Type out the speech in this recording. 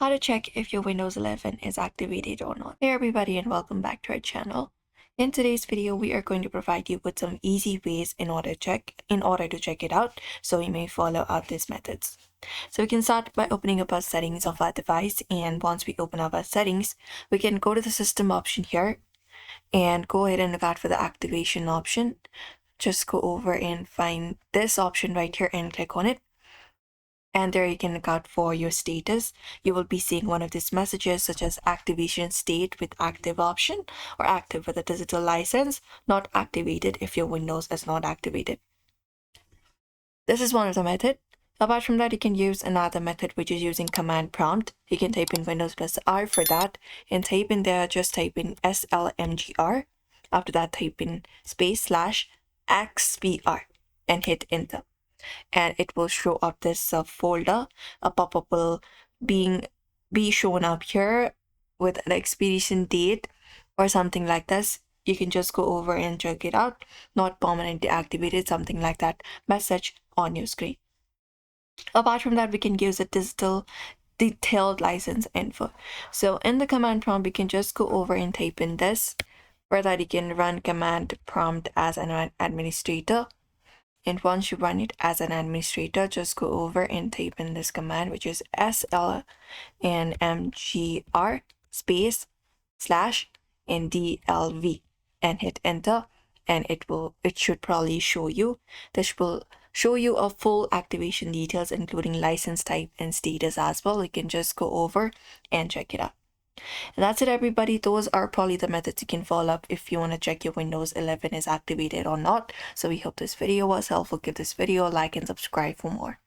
How to check if your Windows 11 is activated or not. Hey everybody, and welcome back to our channel. In today's video, we are going to provide you with some easy ways in order to check it out, so you may follow out these methods. So we can start by opening up our settings of our device, and once we open up our settings, we can go to the system option here and go ahead and look out for the activation option. Just go over and find this option right here and click on it. And there you can look out for your status. You will be seeing one of these messages such as activation state with active option or active with a digital license, not activated if your Windows is not activated. This is one of the method. Apart from that, you can use another method, which is using command prompt. You can type in Windows plus R for that and type in there, just type in slmgr. After that, type in /xpr and hit enter. And it will show up this folder. A pop-up will be shown up here with an expiration date or something like this. You can just go over and check it out. Not permanently activated, something like that message on your screen. Apart from that, we can use a digital detailed license info. So in the command prompt, we can just go over and type in this. For that, you can run command prompt as an administrator. And once you run it as an administrator, just go over and type in this command, which is slmgr space / and dlv and hit enter, and it should probably show you. This will show you a full activation details, including license type and status as well. You can just go over and check it out. And that's it, everybody. Those are probably the methods you can follow up if you want to check your Windows 11 is activated or not. So we hope this video was helpful. Give this video a like and subscribe for more.